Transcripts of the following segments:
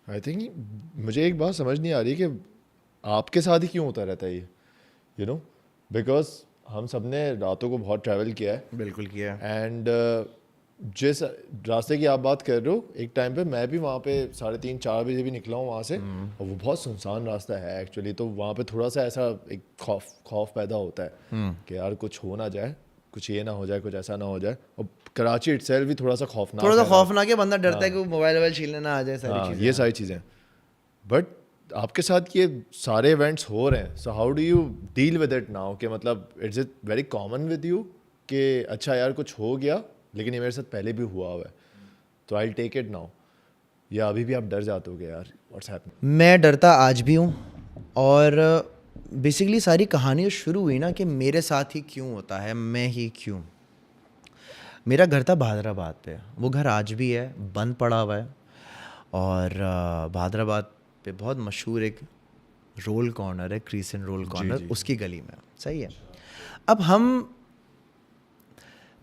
I think मुझे एक बात समझ नहीं आ रही कि आपके साथ ही क्यों होता रहता है ये, यू नो, बिकॉज हम सब ने रातों को बहुत ट्रैवल किया है बिल्कुल किया। एंड जिस रास्ते की आप बात कर रहे हो, एक टाइम पे मैं भी वहाँ पे 3:30-4 बजे भी निकला हूँ वहाँ से, और वो बहुत सुनसान रास्ता है एक्चुअली। तो वहाँ पे थोड़ा सा ऐसा एक खौफ पैदा होता है कि यार कुछ हो ना जाए, कुछ ये ना हो जाए, कुछ ऐसा ना हो जाए। और कराची इटसेल्फ भी थोड़ा सा थोड़ा खौफनाक सा है रात। खौफनाक है, बंदा डरता है कि हाँ वो मोबाइल वोबाइल छीनने ना आ जाए, सारी हाँ, चीज़ें। ये हाँ। सारी चीज़ें। बट आपके साथ ये सारे इवेंट्स हो रहे हैं, so how do you deal with it now? कि मतलब it's it very common with you कि अच्छा यार कुछ हो गया, लेकिन ये मेरे साथ पहले भी हुआ हुआ है, तो आई टेक इट नाउ, या अभी भी आप डर जाते हो कि यार व्हाट्स हैपनिंग? मैं डरता आज भी हूँ। और बेसिकली सारी कहानी शुरू हुई ना कि मेरे साथ ही क्यों होता है, मैं ही क्यों। मेरा घर था भादराबाद पे, वो घर आज भी है, बंद पड़ा हुआ है। और भादराबाद पे बहुत मशहूर एक रोल कॉर्नर है, क्रीसेंट रोल जी कॉर्नर, जी। उसकी गली में। सही है। अब हम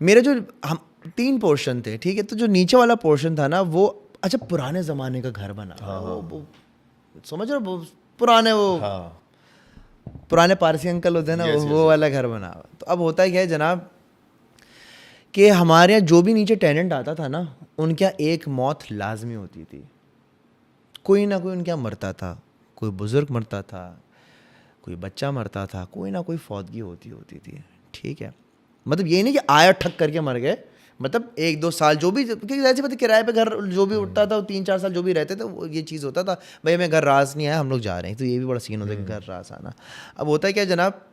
मेरे जो हम 3 पोर्शन थे, ठीक है। तो जो नीचे वाला पोर्शन था ना, वो अच्छा पुराने ज़माने का घर बना हुआ है। हाँ वो समझ रहे हो, वो पुराने, वो हाँ। पुराने पारसी अंकल होते हैं ना, यस यस वो यस। वाला घर बना हुआ। तो अब होता क्या है जनाब, कि हमारे यहाँ जो भी नीचे टेनेंट आता था ना, उनके यहाँ एक मौत लाजमी होती थी। कोई ना कोई उनके यहाँ मरता था, कोई बुज़ुर्ग मरता था, कोई बच्चा मरता था, कोई ना कोई फौतगी होती थी। ठीक है। मतलब ये नहीं कि आया ठक करके मर गए, मतलब 1-2 साल जो भी, क्योंकि ऐसे पता किराए पे घर जो भी उठता था, 3-4 साल जो भी रहते थे, वो ये चीज़ होता था, भाई हमें घर रास नहीं आया, हम लोग जा रहे हैं। तो ये भी बड़ा सीन होता है कि घर रास आना। अब होता है क्या जनाब,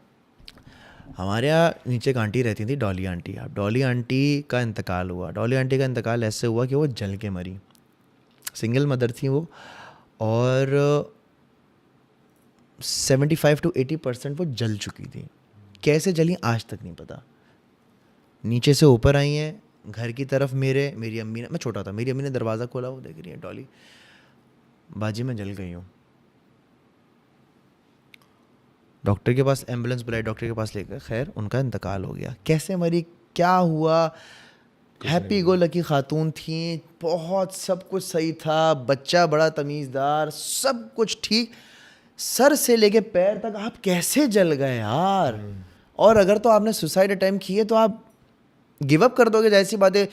हमारे यहाँ नीचे एक आंटी रहती थी, डॉली आंटी। अब डॉली आंटी का इंतकाल हुआ। डॉली आंटी का इंतकाल ऐसे हुआ कि वो जल के मरी। सिंगल मदर थी वो, और 75 to 80% वो जल चुकी थी। कैसे जली आज तक नहीं पता। नीचे से ऊपर आई हैं घर की तरफ, मेरी अम्मी ने, मैं छोटा था, मेरी अम्मी ने दरवाज़ा खोला, वो देख रही है, डॉली बाजी मैं जल गई हूँ। डॉक्टर के पास एम्बुलेंस बुलाई, डॉक्टर के पास लेकर, खैर उनका इंतकाल हो गया। कैसे मरी, क्या हुआ, कुछ नहीं हैप्पी गो पता। लकी खातून थी, बहुत सब कुछ सही था, बच्चा बड़ा तमीज़दार, सब कुछ ठीक, सर से लेके पैर तक। आप कैसे जल गए यार। और अगर तो आपने सुसाइड अटेम्प्ट किए तो आप गिव अप कर दोगे, जैसी बात है।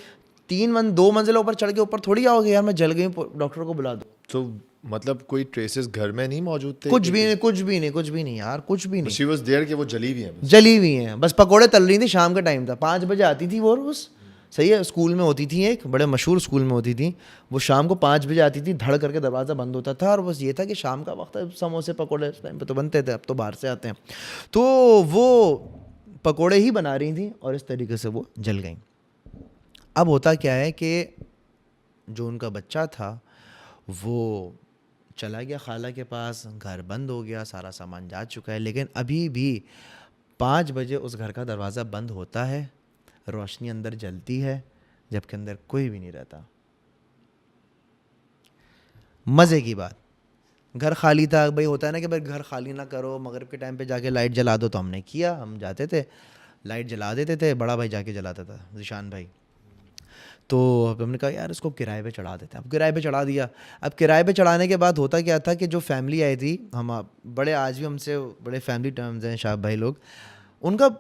2 मंजिला ऊपर चढ़ के ऊपर थोड़ी आओगे यार मैं जल गई हूँ, डॉक्टर को बुला दो। तो मतलब कोई ट्रेसेस घर में नहीं मौजूद थे कुछ कि भी नहीं, कुछ भी नहीं, कुछ भी नहीं यार, कुछ भी नहीं। शी वाज देयर कि वो जली हुई है बस? जली हुई हैं बस, पकोड़े तल रही थी, शाम का टाइम था, 5 बजे आती थी वो रोज़। सही है। स्कूल में होती थी, एक बड़े मशहूर स्कूल में होती थी वो। शाम को 5 बजे आती थी, धड़ करके दरवाज़ा बंद होता था, और बस ये था कि शाम का वक्त है, समोसे पकोड़े उस टाइम पे तो बनते थे, अब तो बाहर से आते हैं। तो वो पकोड़े ही बना रही थी, और इस तरीके से वो जल गई। अब होता क्या है कि जो उनका बच्चा था वो चला गया खाला के पास, घर बंद हो गया, सारा सामान जा चुका है, लेकिन अभी भी 5 बजे उस घर का दरवाज़ा बंद होता है, रोशनी अंदर जलती है, जबकि अंदर कोई भी नहीं रहता। मज़े की बात, घर खाली था। भाई होता है ना कि भाई घर खाली ना करो, मगरिब के टाइम पे जाके लाइट जला दो, तो हमने किया, हम जाते थे लाइट जला देते थे, बड़ा भाई जाके जलाता था, जिशान भाई। तो अब हमने कहा यार इसको किराए पे चढ़ा देते हैं। अब किराए पे चढ़ा दिया। अब किराए पे चढ़ाने के बाद होता क्या था कि जो फैमिली आई थी, बड़े आज भी हमसे बड़े फैमिली टर्म्स हैं शाह भाई लोग, उनका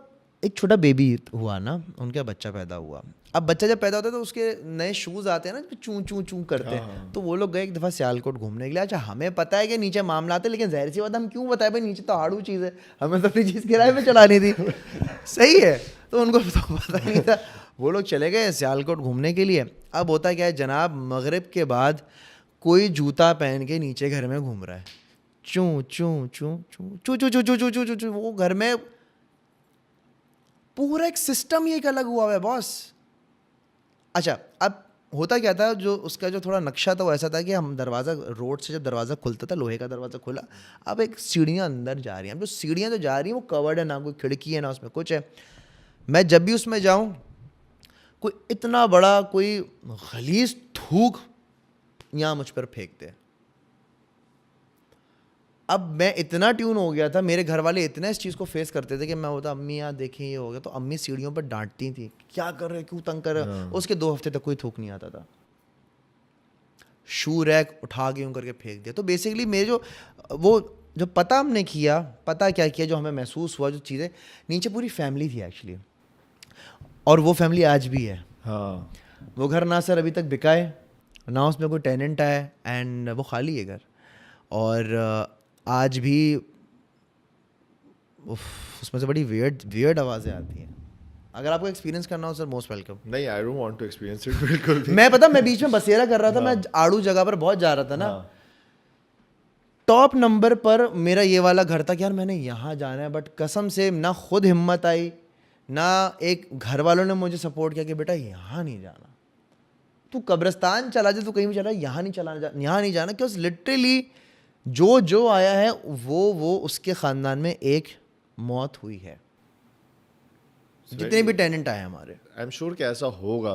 एक छोटा बेबी हुआ ना, उनका बच्चा पैदा हुआ। अब बच्चा जब पैदा होता है तो उसके नए शूज़ आते हैं ना, जो चूं चूं चूं करते हाँ हैं। हाँ। तो वो लोग गए एक दफ़ा सियालकोट घूमने के लिए। अच्छा हमें पता है कि नीचे मामला है, लेकिन ज़ाहिर सी बात हम क्यों बताए भाई, नीचे तो हाड़ू चीज़ है, हमें तो अपनी चीज़ किराए पे चलानी थी। सही है। तो उनको तो पता नहीं था। वो लोग चले गए सियालकोट घूमने के लिए। अब होता क्या है जनाब, मगरिब के बाद कोई जूता पहन के नीचे घर में घूम रहा है, चूं चूं चूं चूं चूं चूं चूं चूं चूं चूं चूं चूं। वो घर में पूरा एक सिस्टम ही एक अलग हुआ है बॉस। अच्छा अब होता क्या था, जो उसका जो थोड़ा नक्शा था वो ऐसा था कि हम दरवाज़ा, रोड से जब दरवाज़ा खुलता था, लोहे का दरवाज़ा खुला, अब एक सीढ़ियाँ अंदर जा रही हैं। अब जो सीढ़ियाँ जो जा रही हैं वो कवर्ड है, ना कोई खिड़की है ना उसमें कुछ है। मैं जब भी उसमें जाऊँ, कोई इतना बड़ा कोई गलीज़ थूक यहाँ मुझ पर फेंकते। अब मैं इतना ट्यून हो गया था, मेरे घर वाले इतना इस चीज़ को फेस करते थे कि मैं होता अम्मी यहाँ देखें ये हो गया, तो अम्मी सीढ़ियों पर डांटती थी, क्या कर रहे हो, क्यों तंग कर रहे हो। हाँ। उसके 2 हफ्ते तक कोई थूक नहीं आता था। शू रैक उठा के यूँ करके फेंक दिया। तो बेसिकली मेरे जो पता हमने किया, पता क्या किया, जो हमें महसूस हुआ, जो चीज़ें, नीचे पूरी फैमिली थी एक्चुअली, और वो फैमिली आज भी है। हाँ, वो घर ना सर अभी तक बिका है, ना उसमें कोई टेनेंट आया है, एंड वो खाली है घर। और आज भी उसमें से बड़ी वियर्ड आवाज़ें आती हैं। अगर आपको एक्सपीरियंस करना हो सर, मोस्ट वेलकम। नहीं, I don't want to experience it बिल्कुल भी। मैं बीच में बसेरा कर रहा था, मैं आड़ू जगह पर बहुत जा रहा था ना, हाँ, टॉप नंबर पर मेरा ये वाला घर था कि यार मैंने यहाँ जाना है, बट कसम से ना खुद हिम्मत आई, ना एक घर वालों ने मुझे सपोर्ट किया कि बेटा यहाँ नहीं जाना, तू कब्रिस्तान चला जा, तू कहीं भी चला, यहाँ नहीं जाना, क्योंकि लिटरली जो आया है वो उसके ख़ानदान में एक मौत हुई है, जितने भी टेनेंट आए हमारे। आई एम श्योर कि ऐसा होगा